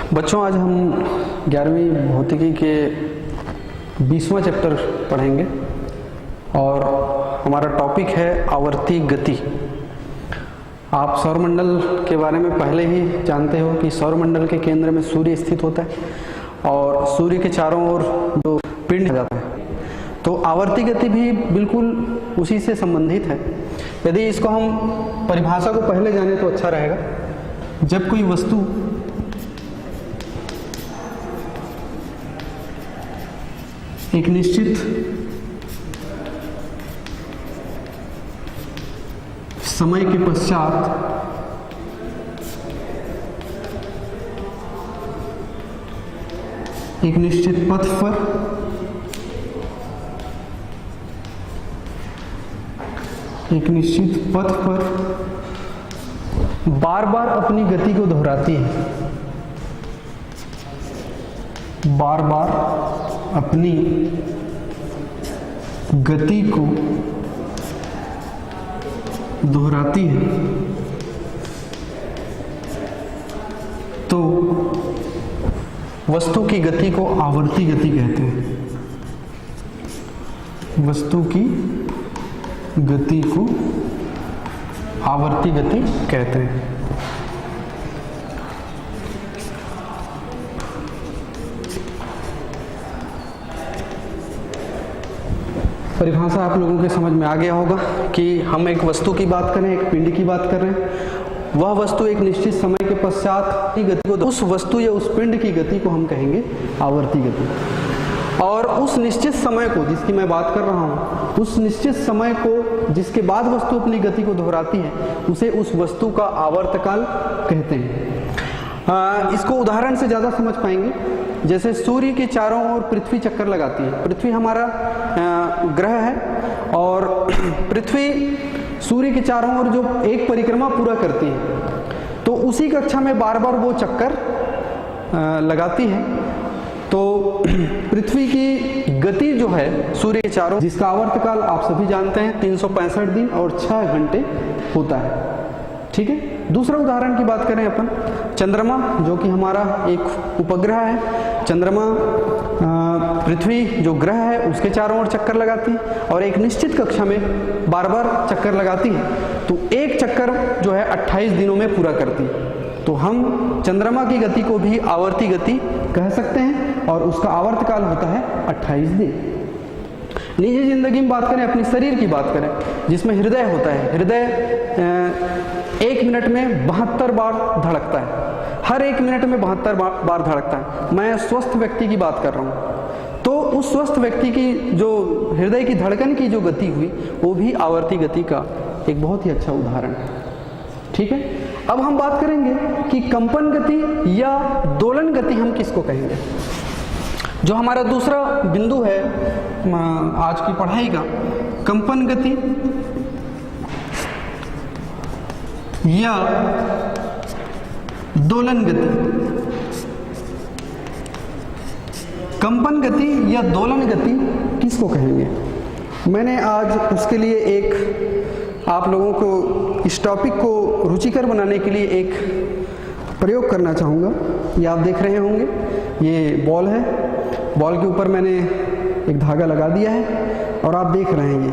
बच्चों, आज हम 11वीं भौतिकी के 20वां चैप्टर पढ़ेंगे और हमारा टॉपिक है आवर्ती गति। आप सौरमंडल के बारे में पहले ही जानते हो कि सौरमंडल के केंद्र में सूर्य स्थित होता है और सूर्य के चारों ओर जो पिंड जाता है, तो आवर्ती गति भी बिल्कुल उसी से संबंधित है। यदि इसको हम परिभाषा को पहले जाने तो अच्छा रहेगा। जब कोई वस्तु एक निश्चित समय के पश्चात एक निश्चित पथ पर बार बार अपनी गति को दोहराती है, बार बार अपनी गति को दोहराती है, तो वस्तु की गति को आवर्ती गति कहते हैं। वस्तु की गति को आवर्ती गति कहते हैं। परिभाषा आप लोगों के समझ में आ गया होगा कि हम एक वस्तु की बात करें, एक पिंड की बात कर रहे हैं। वह वस्तु एक निश्चित समय के पश्चात की गति को, उस वस्तु या उस पिंड की गति को हम कहेंगे आवर्ती गति। और उस निश्चित समय को जिसकी मैं बात कर रहा हूँ, उस निश्चित समय को जिसके बाद वस्तु अपनी गति को दोहराती है, उसे उस वस्तु का आवर्तकाल कहते हैं। इसको उदाहरण से ज़्यादा समझ पाएंगे। जैसे सूर्य के चारों ओर पृथ्वी चक्कर लगाती है। पृथ्वी हमारा ग्रह है और पृथ्वी सूर्य के चारों ओर जो एक परिक्रमा पूरा करती है, तो उसी कक्षा में बार बार वो चक्कर लगाती है। तो पृथ्वी की गति जो है सूर्य के चारों, जिसका आवर्तकाल आप सभी जानते हैं 365 दिन और 6 घंटे होता है। ठीक है। दूसरा उदाहरण की बात करें अपन, चंद्रमा जो कि हमारा एक उपग्रह है। चंद्रमा पृथ्वी जो ग्रह है उसके चारों ओर चक्कर लगाती है और एक निश्चित कक्षा में बार बार चक्कर लगाती है। तो एक चक्कर जो है 28 दिनों में पूरा करती है। तो हम चंद्रमा की गति को भी आवर्ती गति कह सकते हैं और उसका आवर्तकाल होता है 28 दिन। निजी जिंदगी में बात करें, अपने शरीर की बात करें, जिसमें हृदय होता है। हृदय 1 मिनट में 72 बार धड़कता है। हर 1 मिनट में 72 बार धड़कता है। मैं स्वस्थ व्यक्ति की बात कर रहा हूँ। तो उस स्वस्थ व्यक्ति की जो हृदय की धड़कन की जो गति हुई, वो भी आवर्ती गति का एक बहुत ही अच्छा उदाहरण है। ठीक है। अब हम बात करेंगे कि कंपन गति या दोलन गति हम किसको कहेंगे। जो हमारा दूसरा बिंदु है आज की पढ़ाई का, कंपन गति या दोलन गति। कंपन गति या दोलन गति किसको कहेंगे। मैंने आज उसके लिए एक आप लोगों को इस टॉपिक को रुचिकर बनाने के लिए एक प्रयोग करना चाहूँगा। ये आप देख रहे होंगे, ये बॉल है। बॉल के ऊपर मैंने एक धागा लगा दिया है और आप देख रहे हैं। ये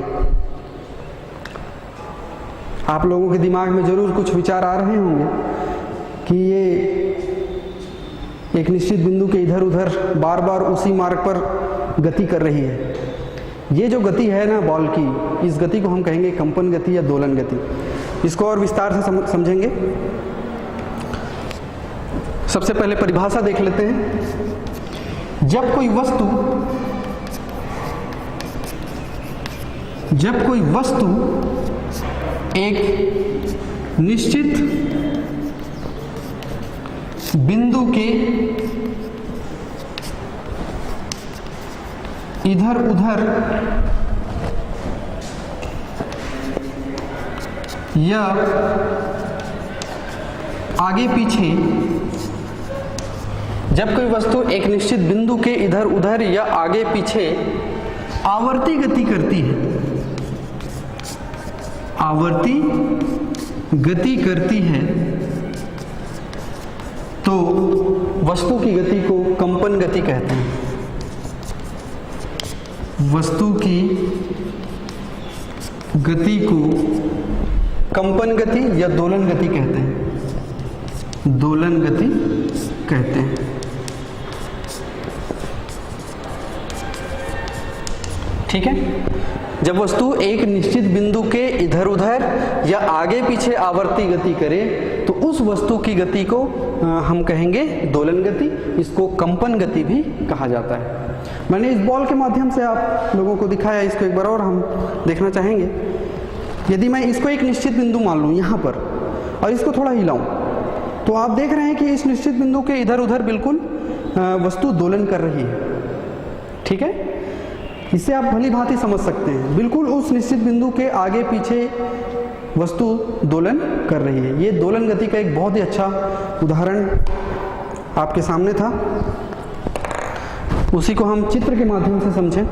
आप लोगों के दिमाग में जरूर कुछ विचार आ रहे होंगे कि ये एक निश्चित बिंदु के इधर उधर बार बार उसी मार्ग पर गति कर रही है। ये जो गति है ना बॉल की, इस गति को हम कहेंगे कंपन गति या दोलन गति। इसको और विस्तार से समझेंगे। सबसे पहले परिभाषा देख लेते हैं। जब कोई वस्तु एक निश्चित बिंदु के इधर उधर या आगे पीछे, जब कोई वस्तु एक निश्चित बिंदु के इधर उधर या आगे पीछे आवर्ती गति करती है, आवर्ती गति करती है, तो वस्तु की गति को कंपन गति कहते हैं। वस्तु की गति को कंपन गति या दोलन गति कहते हैं। दोलन गति कहते हैं। ठीक है। जब वस्तु एक निश्चित बिंदु के इधर उधर या आगे पीछे आवर्ती गति करे तो उस वस्तु की गति को हम कहेंगे दोलन गति। इसको कंपन गति भी कहा जाता है। मैंने इस बॉल के माध्यम से आप लोगों को दिखाया, इसको एक बार और हम देखना चाहेंगे। यदि मैं इसको एक निश्चित बिंदु मान लूँ यहाँ पर और इसको थोड़ा हिलाऊं, तो आप देख रहे हैं कि इस निश्चित बिंदु के इधर उधर बिल्कुल वस्तु दोलन कर रही है। ठीक है। इससे आप भली भांति समझ सकते हैं, बिल्कुल उस निश्चित बिंदु के आगे पीछे वस्तु दोलन कर रही है। ये दोलन गति का एक बहुत ही अच्छा उदाहरण आपके सामने था, उसी को हम चित्र के माध्यम से समझें।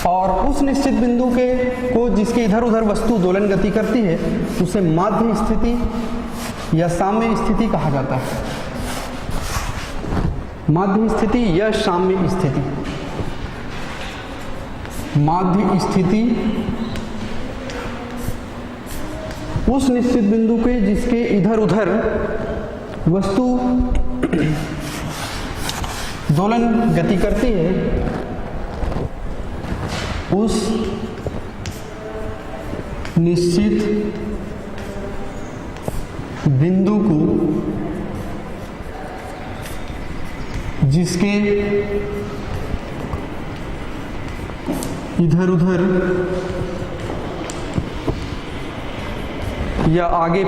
और उस निश्चित बिंदु के को जिसके इधर उधर वस्तु दोलन गति करती है उसे माध्य स्थिति या साम्य स्थिति कहा जाता है। माध्य स्थिति या साम्य स्थिति। माध्य स्थिति उस निश्चित बिंदु के जिसके इधर उधर वस्तु दोलन गति करती है, उस निश्चित बिंदु को जिसके इधर उधर या आगे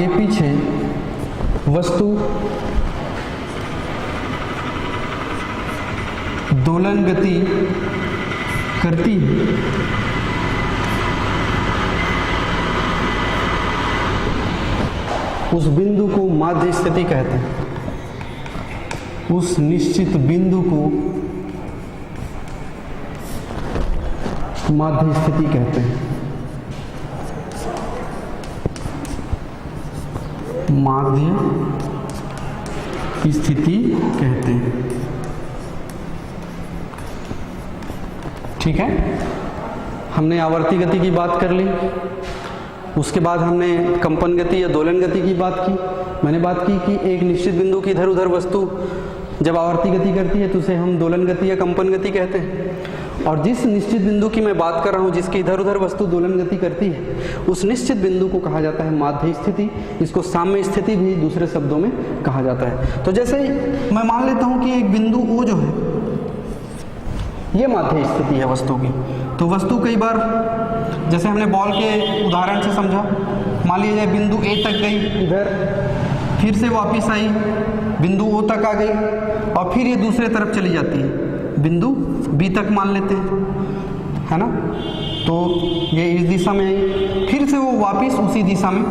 पीछे वस्तु दोलन गति करती है, उस बिंदु को माध्य स्थिति कहते हैं। उस निश्चित बिंदु को माध्य स्थिति कहते हैं। माध्य स्थिति कहते हैं। ठीक है। हमने आवर्ती गति की बात कर ली, उसके बाद हमने कंपन गति या दोलन गति की बात की। मैंने बात की कि एक निश्चित बिंदु की इधर उधर वस्तु जब आवर्ती गति करती है तो उसे हम दोलन गति या कंपन गति कहते हैं। और जिस निश्चित बिंदु की मैं बात कर रहा हूँ जिसकी इधर उधर वस्तु दोलन गति करती है, उस निश्चित बिंदु को कहा जाता है माध्य स्थिति। इसको साम्य स्थिति भी दूसरे शब्दों में कहा जाता है। तो जैसे मैं मान लेता हूँ कि एक बिंदु O जो है ये माध्य स्थिति है वस्तु की, तो वस्तु कई बार जैसे हमने बॉल के उदाहरण से समझा, मान लीजिए बिंदु A तक गई, इधर फिर से वापस आई, बिंदु O तक आ गई और फिर ये दूसरे तरफ चली जाती है, बिंदु B तक मान लेते हैं, है ना। तो ये इस दिशा में आई, फिर से वो वापस उसी दिशा में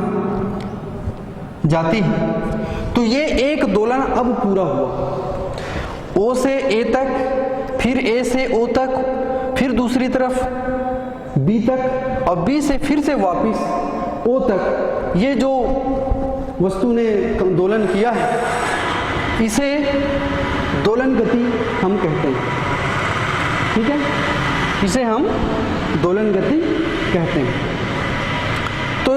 जाती है। तो ये एक दोलन अब पूरा हुआ। O से A तक, फिर A से O तक, फिर दूसरी तरफ B तक और B से फिर से वापस O तक। ये जो वस्तु ने दोलन किया है इसे दोलन गति हम कहते हैं। ठीक है, इसे हम दोलन गति कहते हैं। तो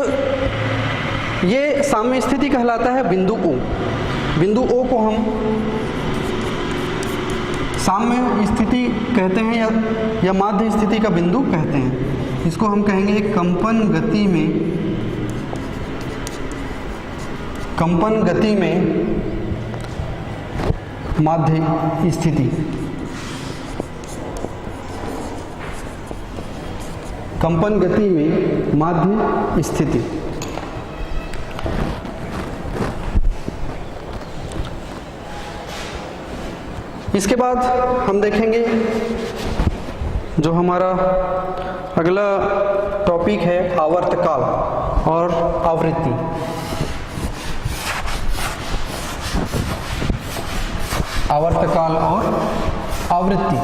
ये साम्य स्थिति कहलाता है बिंदु O। बिंदु O को हम साम्य स्थिति कहते हैं या माध्य स्थिति का बिंदु कहते हैं। इसको हम कहेंगे कंपन गति में माध्य स्थिति। कंपन गति में माध्य स्थिति। इसके बाद हम देखेंगे जो हमारा अगला टॉपिक है आवर्तकाल और आवृत्ति। आवर्तकाल और आवृत्ति।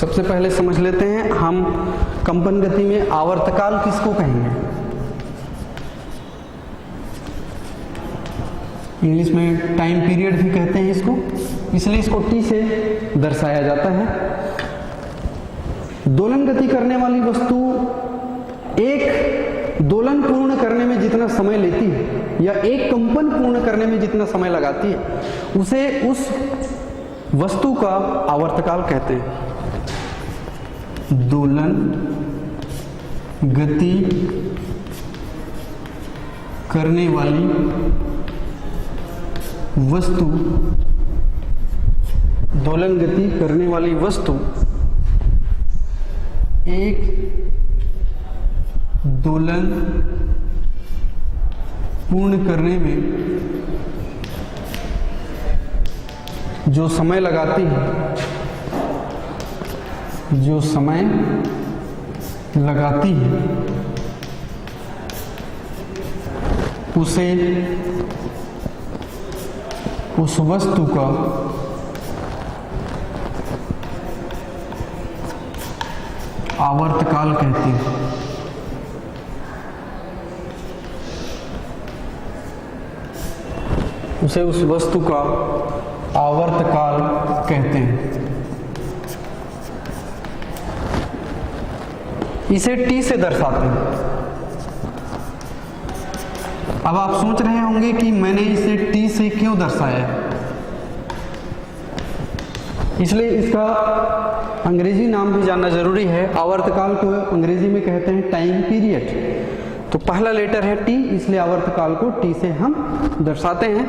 सबसे पहले समझ लेते हैं हम कंपन गति में आवर्तकाल किसको कहेंगे। इंग्लिश में टाइम पीरियड भी कहते हैं इसको, इसलिए इसको टी से दर्शाया जाता है। दोलन गति करने वाली वस्तु एक दोलन पूर्ण करने में जितना समय लेती है या एक कंपन पूर्ण करने में जितना समय लगाती है उसे उस वस्तु का आवर्तकाल कहते हैं। दोलन गति करने वाली वस्तु, दोलन गति करने वाली वस्तु एक दोलन पूर्ण करने में जो समय लगाती है, जो समय लगाती है उसे उस वस्तु का आवर्तकाल कहते हैं। उसे उस वस्तु का आवर्तकाल कहते हैं। इसे टी से दर्शाते हैं। अब आप सोच रहे होंगे कि मैंने इसे टी से क्यों दर्शाया है, इसलिए इसका अंग्रेजी नाम भी जानना जरूरी है। आवर्तकाल को अंग्रेजी में कहते हैं टाइम पीरियड। तो पहला लेटर है टी, इसलिए आवर्तकाल को टी से हम दर्शाते हैं।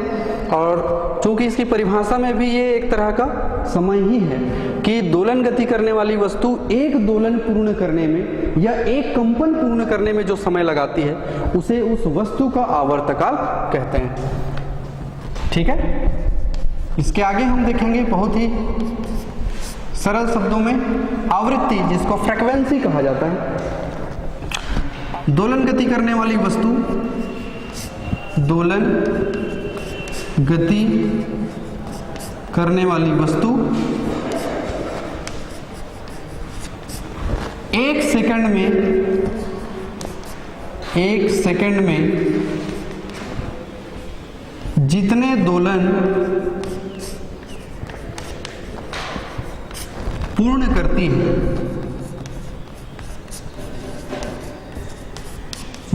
और चूंकि इसकी परिभाषा में भी ये एक तरह का समय ही है कि दोलन गति करने वाली वस्तु एक दोलन पूर्ण करने में या एक कंपन पूर्ण करने में जो समय लगाती है उसे उस वस्तु का आवर्तकाल कहते हैं। ठीक है, इसके आगे हम देखेंगे बहुत ही सरल शब्दों में आवृत्ति, जिसको फ्रीक्वेंसी कहा जाता है। दोलन गति करने वाली वस्तु, दोलन गति करने वाली वस्तु एक सेकंड में जितने दोलन पूर्ण करती है,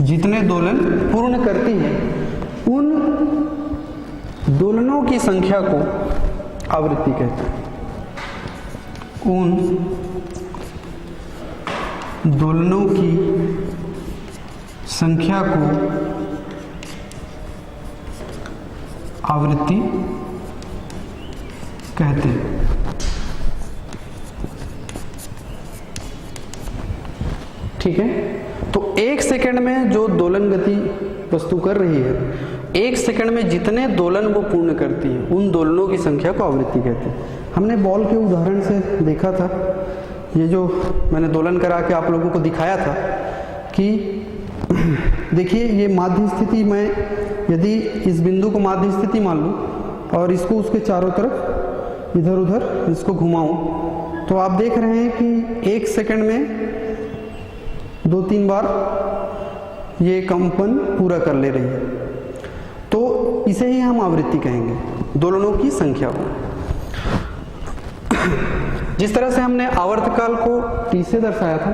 जितने दोलन पूर्ण करती है उन दोलनों की संख्या को आवृत्ति कहते हैं। उन दोलनों की संख्या को आवृत्ति कहते हैं। ठीक है, तो एक सेकंड में जो दोलन गति वस्तु कर रही है, एक सेकंड में जितने दोलन वो पूर्ण करती है उन दोलनों की संख्या को आवृत्ति कहते हैं। हमने बॉल के उदाहरण से देखा था, ये जो मैंने दोलन करा के आप लोगों को दिखाया था कि देखिए ये माध्य स्थिति, मैं यदि इस बिंदु को माध्य स्थिति मान लूँ और इसको उसके चारों तरफ इधर उधर इसको घुमाऊं, तो आप देख रहे हैं कि एक सेकंड में 2-3 बार ये कंपन पूरा कर ले रही है। तो इसे ही हम आवृत्ति कहेंगे, दोलनों की संख्या को। जिस तरह से हमने आवर्तकाल को टी से दर्शाया था,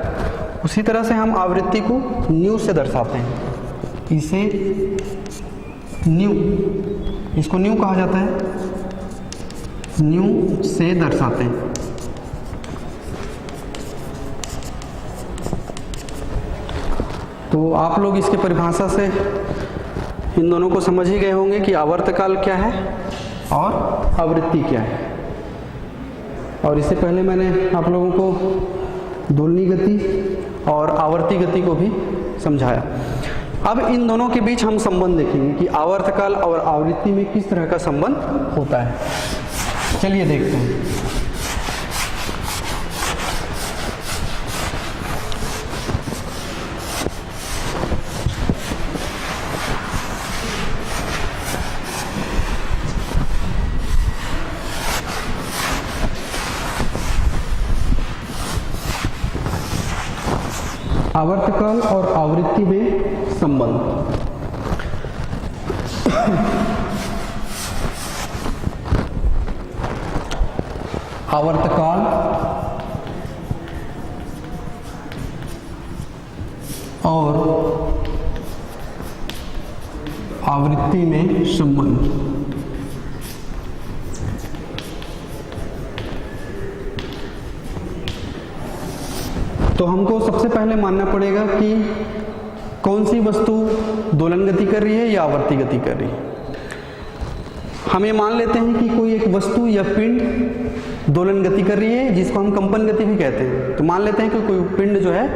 उसी तरह से हम आवृत्ति को न्यू से दर्शाते हैं। इसे न्यू, इसको न्यू कहा जाता है, न्यू से दर्शाते हैं। तो आप लोग इसके परिभाषा से इन दोनों को समझ ही गए होंगे कि आवर्तकाल क्या है और आवृत्ति क्या है। और इससे पहले मैंने आप लोगों को दोलनी गति और आवर्ती गति को भी समझाया। अब इन दोनों के बीच हम संबंध देखेंगे कि आवर्तकाल और आवृत्ति में किस तरह का संबंध होता है। चलिए देखते हैं। आवर्तकाल और आवृत्ति में संबंध। आवर्तकाल और आवृत्ति में संबंध। तो हमको सबसे पहले मानना पड़ेगा कि कौन सी वस्तु दोलन गति कर रही है या आवर्ती गति कर रही है। हम ये मान लेते हैं कि कोई एक वस्तु या पिंड दोलन गति कर रही है, जिसको हम कंपन गति भी कहते हैं। तो मान लेते हैं कि कोई पिंड जो है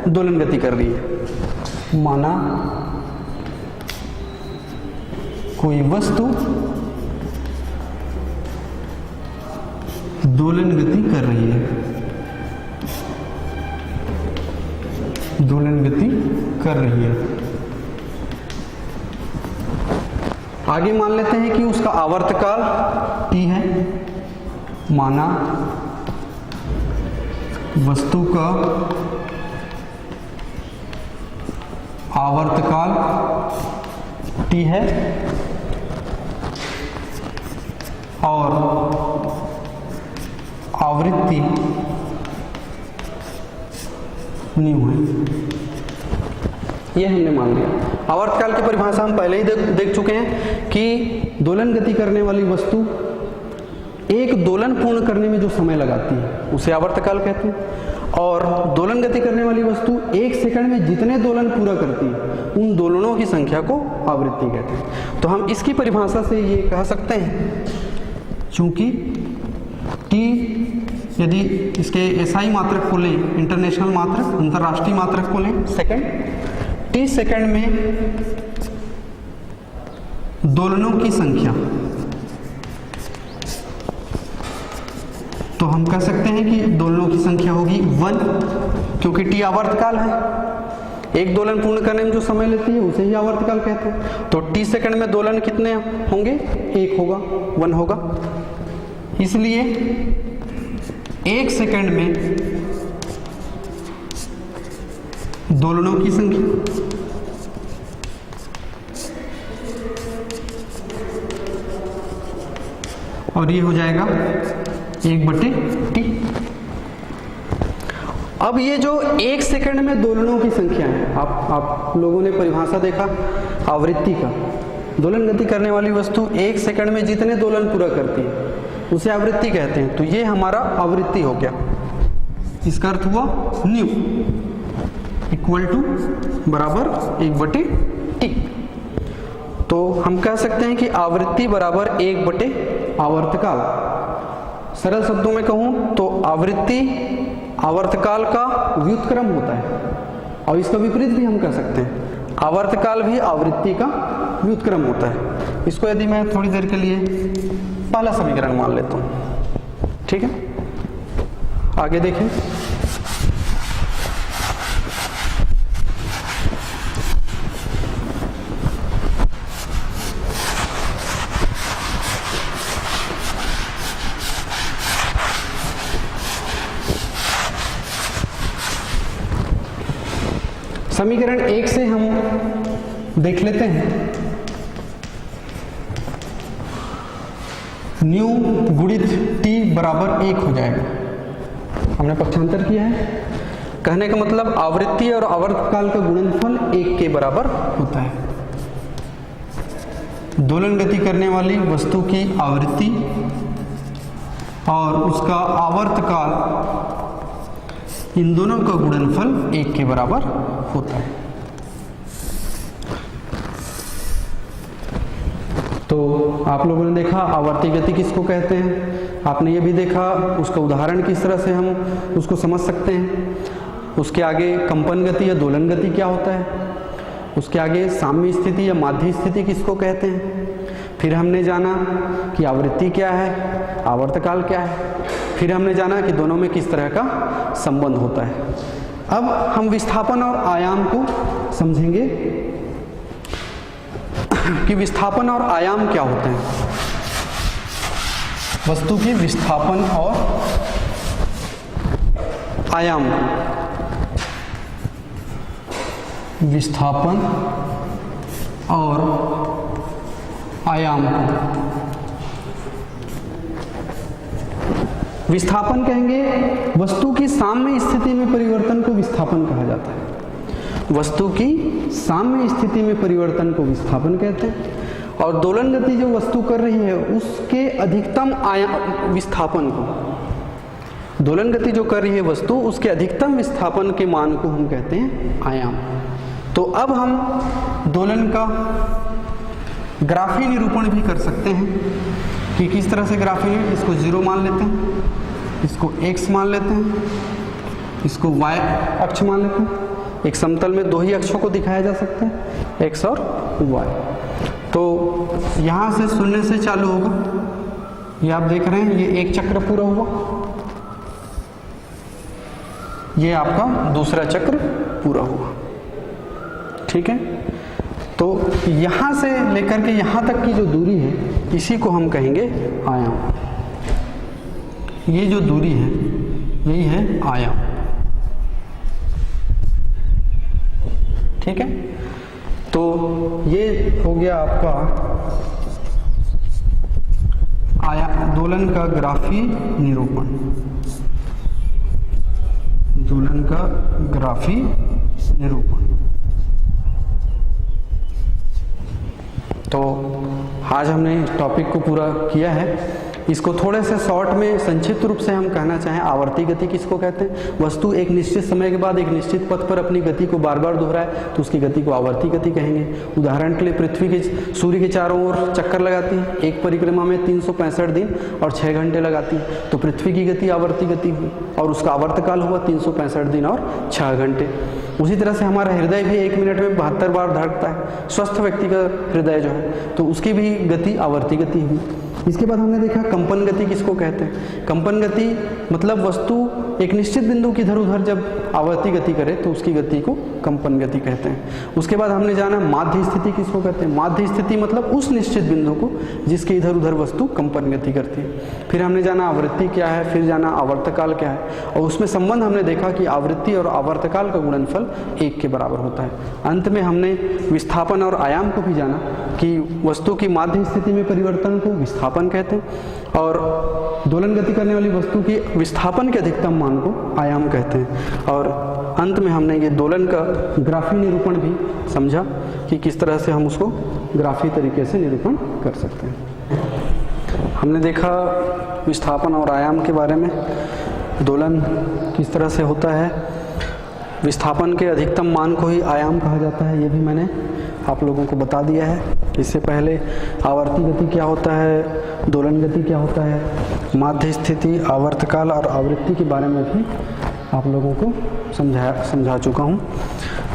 दोलन गति कर रही है। माना कोई वस्तु दोलन गति कर रही है, दोलन गति कर रही है। आगे मान लेते हैं कि उसका आवर्तकाल T है। माना वस्तु का आवर्तकाल T है और आवृत्ति न्यू है। ये हमने मान लिया। आवर्तकाल की परिभाषा हम पहले ही देख चुके हैं कि दोलन गति करने वाली वस्तु एक दोलन पूर्ण करने में जो समय लगाती है उसे आवर्तकाल कहते हैं, और दोलन गति करने वाली वस्तु 1 सेकंड में जितने दोलन पूरा करती है उन दोलनों की संख्या को आवृत्ति कहते हैं। तो हम इसकी परिभाषा से ये कह सकते हैं, चूंकि T यदि इसके एसआई मात्रक को लें, इंटरनेशनल मात्रक, अंतरराष्ट्रीय मात्रक को लें सेकंड, T सेकंड में दोलनों की संख्या, तो हम कह सकते हैं कि दोलनों की संख्या होगी 1, क्योंकि T आवर्तकाल है। एक दोलन पूर्ण करने में जो समय लेती है उसे ही आवर्तकाल कहते हैं। तो T सेकंड में दोलन कितने होंगे? 1 होगा, 1 होगा। इसलिए 1 सेकंड में दोलनों की संख्या और ये हो जाएगा 1/T। अब ये जो 1 सेकंड में दोलनों की संख्या है, आप लोगों ने परिभाषा देखा आवृत्ति का, दोलन गति करने वाली वस्तु 1 सेकंड में जितने दोलन पूरा करती है उसे आवृत्ति कहते हैं। तो ये हमारा आवृत्ति हो गया। इसका अर्थ हुआ न्यू इक्वल टू बराबर 1/T। तो हम कह सकते हैं कि आवृत्ति बराबर 1/, आवर्तकाल। सरल शब्दों में कहूं तो आवृत्ति आवर्तकाल का व्युत्क्रम होता है, और इसका विपरीत भी हम कह सकते हैं, आवर्तकाल भी आवृत्ति का व्युत्क्रम होता है। इसको यदि मैं थोड़ी देर के लिए पहला समीकरण मान लेता हूं, ठीक है। आगे देखें, समीकरण 1 से हम देख लेते हैं, न्यू गुणित T बराबर 1 हो जाएगा। हमने पक्षांतर किया है, कहने का मतलब आवृत्ति और आवर्तकाल का गुणनफल 1 के बराबर होता है। दोलन गति करने वाली वस्तु की आवृत्ति और उसका आवर्तकाल, इन दोनों का गुणनफल 1 के बराबर होता है। तो आप लोगों ने देखा आवर्ती गति किसको कहते हैं, आपने ये भी देखा उसका उदाहरण किस तरह से हम उसको समझ सकते हैं। उसके आगे कंपन गति या दोलन गति क्या होता है, उसके आगे साम्य स्थिति या माध्य स्थिति किसको कहते हैं। फिर हमने जाना कि आवृत्ति क्या है, आवर्तकाल क्या है। फिर हमने जाना कि दोनों में किस तरह का संबंध होता है। अब हम विस्थापन और आयाम को समझेंगे कि विस्थापन और आयाम क्या होते हैं। वस्तु की विस्थापन और आयाम। विस्थापन और आयाम को। विस्थापन कहेंगे वस्तु की साम्य स्थिति में परिवर्तन को विस्थापन कहा जाता है। वस्तु की साम्य स्थिति में परिवर्तन को विस्थापन कहते हैं। और दोलन गति जो वस्तु कर रही है उसके अधिकतम आयाम विस्थापन को, दोलन गति जो कर रही है वस्तु उसके अधिकतम विस्थापन के मान को हम कहते हैं आयाम। तो अब हम दोलन का ग्राफी निरूपण भी कर सकते हैं कि किस तरह से ग्राफी है। इसको 0 मान लेते हैं, इसको x मान लेते हैं, इसको y अक्ष मान लेते हैं। एक समतल में दो ही अक्षों को दिखाया जा सकता है, x और y। तो यहाँ से शून्य से चालू होगा, ये आप देख रहे हैं, ये एक चक्र पूरा हुआ, ये आपका दूसरा चक्र पूरा हुआ। ठीक है, तो यहाँ से लेकर के यहाँ तक की जो दूरी है इसी को हम कहेंगे आयाम। ये जो दूरी है यही है आयाम। ठीक है, तो ये हो गया आपका दोलन का ग्राफी निरूपण, दोलन का ग्राफी निरूपण। तो आज हमने इस टॉपिक को पूरा किया है। इसको थोड़े से शॉर्ट में संक्षिप्त रूप से हम कहना चाहें, आवर्ती गति किसको कहते हैं? वस्तु एक निश्चित समय के बाद एक निश्चित पथ पर अपनी गति को बार बार दोहराए तो उसकी गति को आवर्ती गति कहेंगे। उदाहरण के लिए पृथ्वी के सूर्य के चारों ओर चक्कर लगाती है, एक परिक्रमा में 365 दिन और 6 घंटे लगाती है, तो पृथ्वी की गति आवर्ती गति हुई और उसका आवर्तकाल हुआ 365 दिन और 6 घंटे। उसी तरह से हमारा हृदय भी 1 मिनट में 72 बार धड़कता है, स्वस्थ व्यक्ति का हृदय जो है, तो उसकी भी गति आवर्ती गति हुई। इसके बाद हमने देखा कंपन गति किसको कहते हैं। कंपन गति मतलब वस्तु एक निश्चित बिंदु की इधर उधर जब आवर्ती गति करे तो उसकी गति को कंपन गति कहते हैं। उसके बाद हमने जाना माध्य स्थिति किसको कहते हैं। माध्य स्थिति मतलब उस निश्चित बिंदु को जिसके इधर उधर वस्तु कंपन गति करती है। फिर हमने जाना आवृत्ति क्या है, फिर जाना आवर्तकाल क्या है, और उसमें संबंध हमने देखा कि आवृत्ति और आवर्तकाल का गुणनफल 1 के बराबर होता है। अंत में हमने विस्थापन और आयाम को भी जाना कि वस्तु की माध्य स्थिति में परिवर्तन को विस्थापन कहते हैं और दोलन गति करने वाली वस्तु की विस्थापन के अधिकतम मान को आयाम कहते हैं। और अंत में हमने ये दोलन का ग्राफी निरूपण भी समझा कि किस तरह से हम उसको ग्राफी तरीके से निरूपण कर सकते हैं। हमने देखा विस्थापन और आयाम के बारे में, दोलन किस तरह से होता है, विस्थापन के अधिकतम मान को ही आयाम कहा जाता है, ये भी मैंने आप लोगों को बता दिया है। इससे पहले आवर्ती गति क्या होता है, दोलन गति क्या होता है, माध्य स्थिति, आवर्तकाल और आवृत्ति के बारे में भी आप लोगों को समझा चुका हूँ।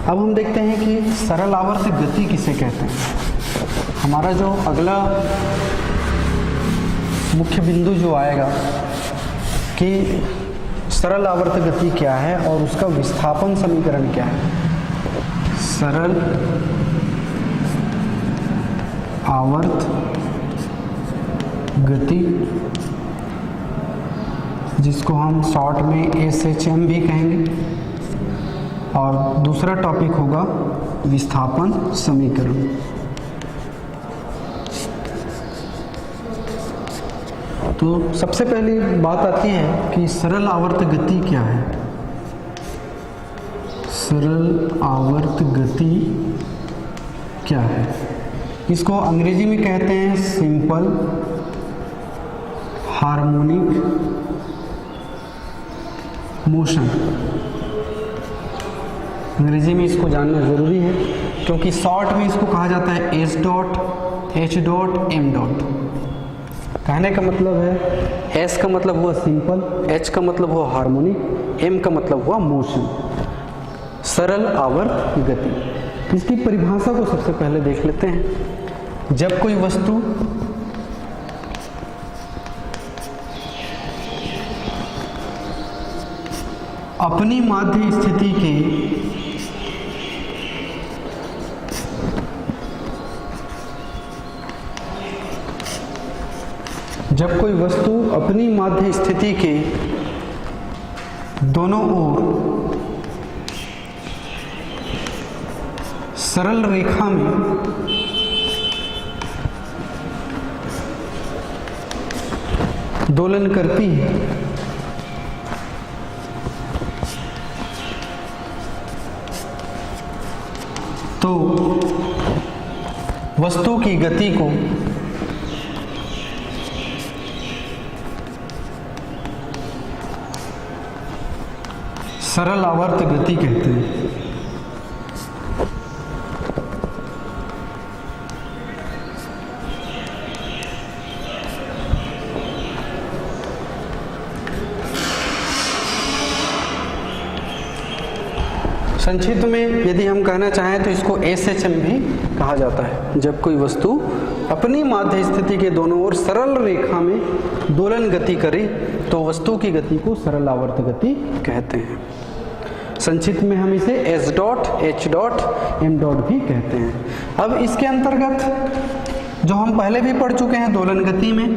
अब हम देखते हैं कि सरल आवर्त गति किसे कहते हैं। हमारा जो अगला मुख्य बिंदु जो आएगा कि सरल आवर्त गति क्या है और उसका विस्थापन समीकरण क्या है। सरल आवर्त गति, जिसको हम शॉर्ट में SHM भी कहेंगे, और दूसरा टॉपिक होगा विस्थापन समीकरण। तो सबसे पहली बात आती है कि सरल आवर्त गति क्या है। सरल आवर्त गति क्या है, इसको अंग्रेजी में कहते हैं सिंपल हार्मोनिक मोशन। अंग्रेजी में इसको जानना जरूरी है क्योंकि शॉर्ट में इसको कहा जाता है S dot, H dot, M dot. कहने का मतलब है S का मतलब हुआ सिंपल, H का मतलब हुआ हार्मोनिक, M का मतलब हुआ मोशन, सरल आवर्त गति। इसकी परिभाषा को सबसे पहले देख लेते हैं। जब कोई वस्तु अपनी माध्य स्थिति के दोनों ओर सरल रेखा में दोलन करती है तो वस्तु की गति को सरल आवर्त गति कहते हैं। संक्षिप्त में यदि हम कहना चाहें तो इसको SHM भी कहा जाता है। जब कोई वस्तु अपनी माध्य स्थिति के दोनों ओर सरल रेखा में दोलन गति करे तो वस्तु की गति को सरल आवर्त गति कहते हैं। संक्षिप्त में हम इसे S dot H dot M dot भी कहते हैं। अब इसके अंतर्गत जो हम पहले भी पढ़ चुके हैं दोलन गति में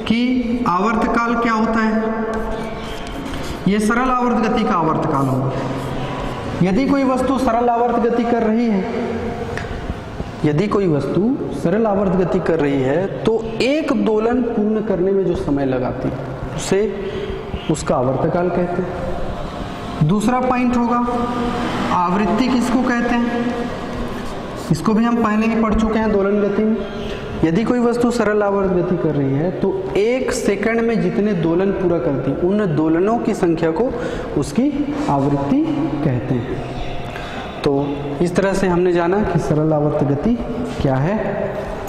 कि आवर्त काल क्या होता है, ये सरल आवर्त गति का आवर्त काल होगा। यदि कोई वस्तु सरल आवर्त गति कर रही है, यदि कोई वस्तु सरल आवर्त गति कर रही है तो एक दोलन पूर्ण करने में जो समय लगाती है उसे उसका आवर्तकाल कहते हैं। दूसरा पॉइंट होगा आवृत्ति किसको कहते हैं, इसको भी हम पहले ही पढ़ चुके हैं दोलन गति में। यदि कोई वस्तु सरल आवर्त गति कर रही है तो एक सेकंड में जितने दोलन पूरा करती है उन दोलनों की संख्या को उसकी आवृत्ति कहते हैं। तो इस तरह से हमने जाना कि सरल आवर्त गति क्या है।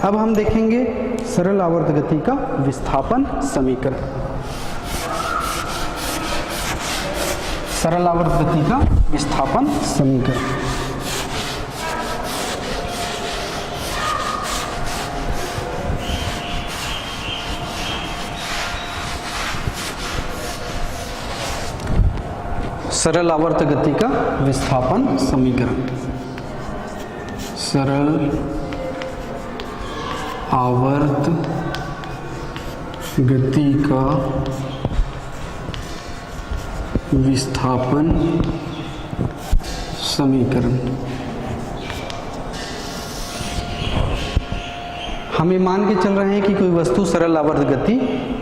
अब हम देखेंगे सरल आवर्त गति का विस्थापन समीकरण। सरल आवर्त गति का विस्थापन समीकरण। सरल आवर्त गति का विस्थापन समीकरण। सरल आवर्त गति का विस्थापन समीकरण। हम ये मान के चल रहे हैं कि कोई वस्तु सरल आवर्त गति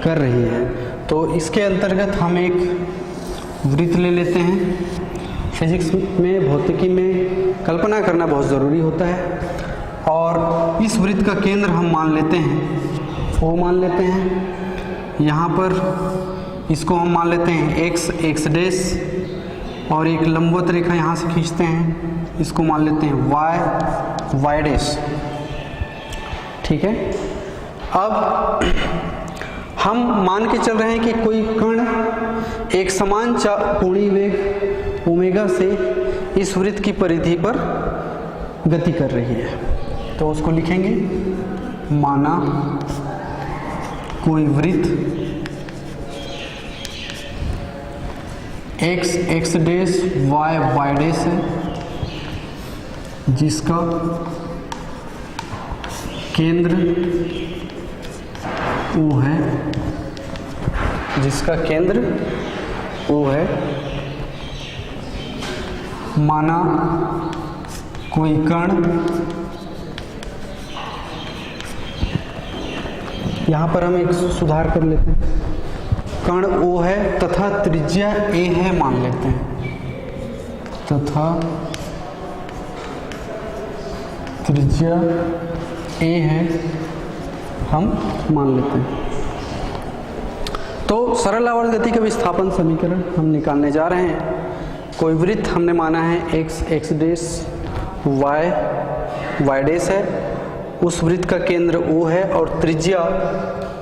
कर रही है तो इसके अंतर्गत हम एक वृत्त ले लेते हैं। फिजिक्स में, भौतिकी में कल्पना करना बहुत ज़रूरी होता है और इस वृत्त का केंद्र हम मान लेते हैं, वो मान लेते हैं। यहाँ पर इसको हम मान लेते हैं x डैश और एक लंबवत रेखा यहाँ से खींचते हैं, इसको मान लेते हैं y डैश। ठीक है। अब हम मान के चल रहे हैं कि कोई कण एक समान कोणीय वेग ओमेगा से इस वृत्त की परिधि पर गति कर रही है। तो उसको लिखेंगे, माना कोई वृत्त x डैश y डैश है जिसका केंद्र O है, जिसका केंद्र O है। माना कोई कण, यहाँ पर हम एक सुधार कर लेते हैं, कण O है तथा त्रिज्या A है मान लेते हैं, तथा त्रिज्या A है हम मान लेते हैं। तो सरल आवर्त गति का विस्थापन समीकरण हम निकालने जा रहे हैं। कोई वृत्त हमने माना है x डैश y डैश है, उस वृत्त का केंद्र O है और त्रिज्या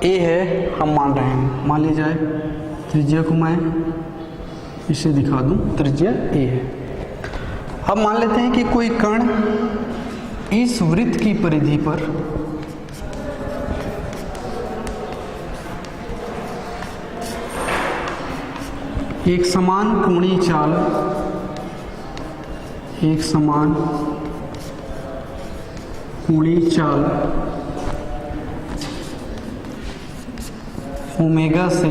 A है हम मान रहे हैं। मान ली जाए त्रिज्या को मैं इसे दिखा दूं, त्रिज्या A है। अब मान लेते हैं कि कोई कण इस वृत्त की परिधि पर एक समान कोणीय चाल, एक समान कोणीय चाल ओमेगा से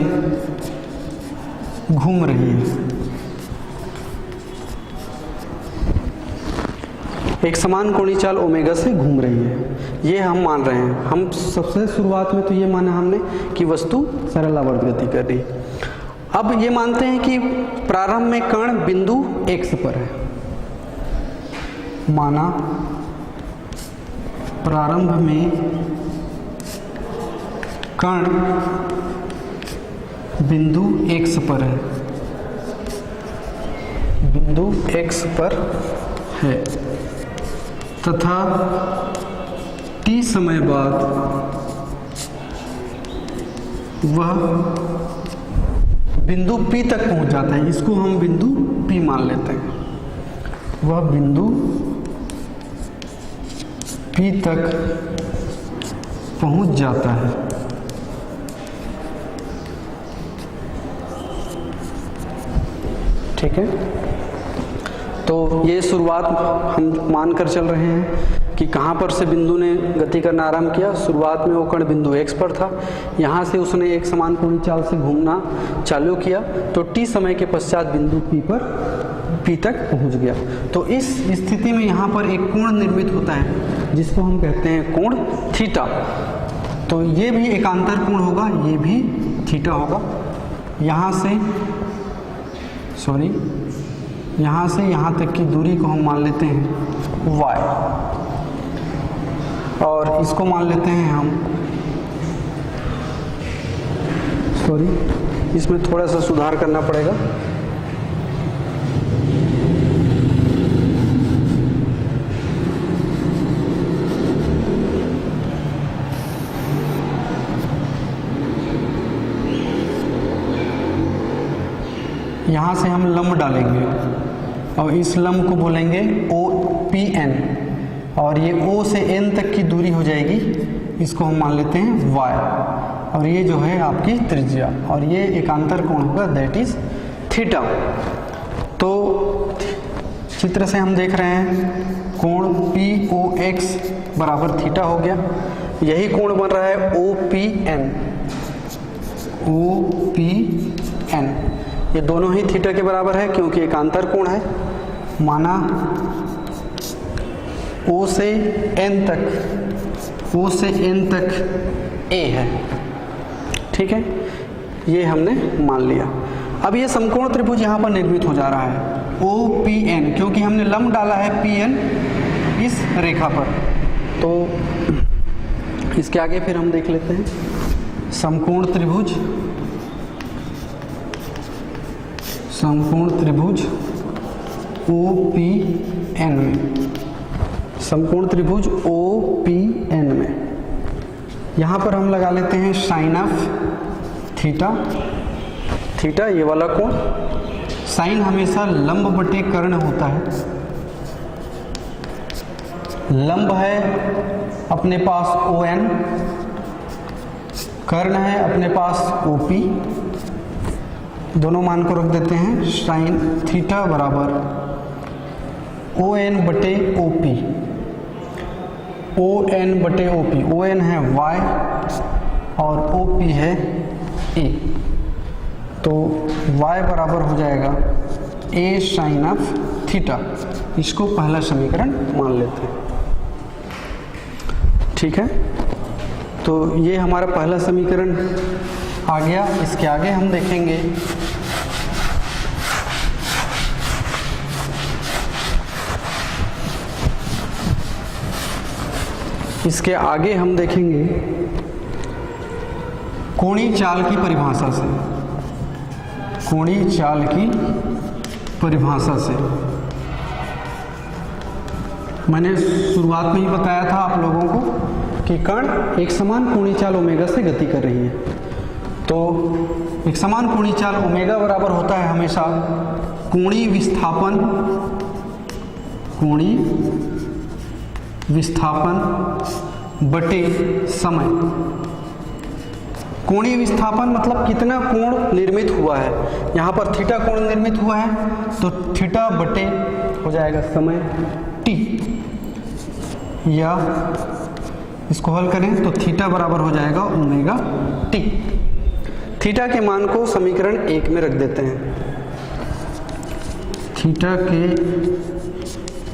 घूम रही है। एक समान कोणीय चाल ओमेगा से घूम रही है, ये हम मान रहे हैं। हम सबसे शुरुआत में तो ये माना हमने कि वस्तु सरल आवर्त गति कर रही है। अब ये मानते हैं कि प्रारंभ में कण बिंदु x पर है, माना प्रारंभ में कण बिंदु x पर है, बिंदु x पर है तथा t समय बाद वह बिंदु P तक पहुंच जाता है। इसको हम बिंदु P मान लेते हैं। वह बिंदु P तक पहुंच जाता है। ठीक है, तो ये शुरुआत हम मान कर चल रहे हैं कि कहाँ पर से बिंदु ने गति करना आरंभ किया। शुरुआत में वो कण बिंदु x पर था, यहाँ से उसने एक समान कोणीय चाल से घूमना चालू किया तो t समय के पश्चात बिंदु P तक पहुँच गया। तो इस स्थिति में यहाँ पर एक कोण निर्मित होता है जिसको हम कहते हैं कोण थीटा। तो ये भी एकांतर कोण होगा, ये भी थीटा होगा। यहाँ से यहाँ तक की दूरी को हम मान लेते हैं y, और इसको मान लेते हैं हम, इसमें थोड़ा सा सुधार करना पड़ेगा। यहाँ से हम लंब डालेंगे और इस लंब को बोलेंगे OPN, और ये O से N तक की दूरी हो जाएगी, इसको हम मान लेते हैं y, और ये जो है आपकी त्रिज्या, और ये एकांतर कोण होगा, दैट इज थीटा। तो चित्र से हम देख रहे हैं कोण POX बराबर थीटा हो गया। यही कोण बन रहा है OPN, ये दोनों ही थीटा के बराबर है क्योंकि एकांतर कोण है। माना O से N तक A है। ठीक है, ये हमने मान लिया। अब ये समकोण त्रिभुज यहाँ पर निर्मित हो जा रहा है OPN, क्योंकि हमने लंब डाला है PN इस रेखा पर। तो इसके आगे फिर हम देख लेते हैं समकोण त्रिभुज OPN में, समकोण त्रिभुज OPN में यहाँ पर हम लगा लेते हैं साइन ऑफ थीटा, ये वाला कोण। साइन हमेशा लंब बटे कर्ण होता है। लंब है अपने पास ON, कर्ण है अपने पास OP, दोनों मान को रख देते हैं। साइन थीटा बराबर ON बटे OP, ON है y और OP है a, तो y बराबर हो जाएगा a साइन ऑफ थीटा। इसको पहला समीकरण मान लेते हैं। ठीक है, तो ये हमारा पहला समीकरण आ गया। इसके आगे हम देखेंगे कोणीय चाल की परिभाषा से। मैंने शुरुआत में ही बताया था आप लोगों को कि कण एक समान कोणीय चाल ओमेगा से गति कर रही है। तो एक समान कोणीय चाल ओमेगा बराबर होता है हमेशा कोणीय विस्थापन बटे समय। कोणीय विस्थापन मतलब कितना कोण निर्मित हुआ है। यहाँ पर थीटा कोण निर्मित हुआ है तो थीटा बटे हो जाएगा समय t, या इसको हल करें तो थीटा बराबर हो जाएगा ओमेगा t। थीटा के मान को समीकरण 1 में रख देते हैं। थीटा के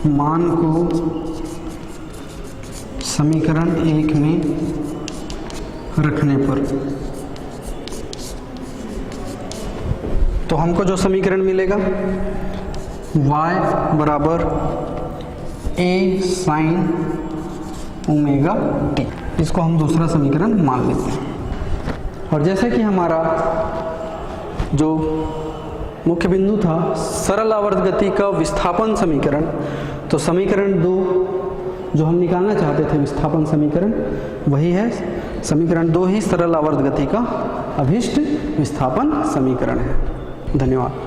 मान को समीकरण 1 में रखने पर, तो हमको जो समीकरण मिलेगा y बराबर a sin ओमेगा t, इसको हम दूसरा समीकरण मान लेते हैं। और जैसे कि हमारा जो मुख्य बिंदु था सरल आवर्त गति का विस्थापन समीकरण, तो समीकरण 2 जो हम निकालना चाहते थे विस्थापन समीकरण, वही है समीकरण 2 ही सरल आवर्त गति का अभीष्ट विस्थापन समीकरण है। धन्यवाद।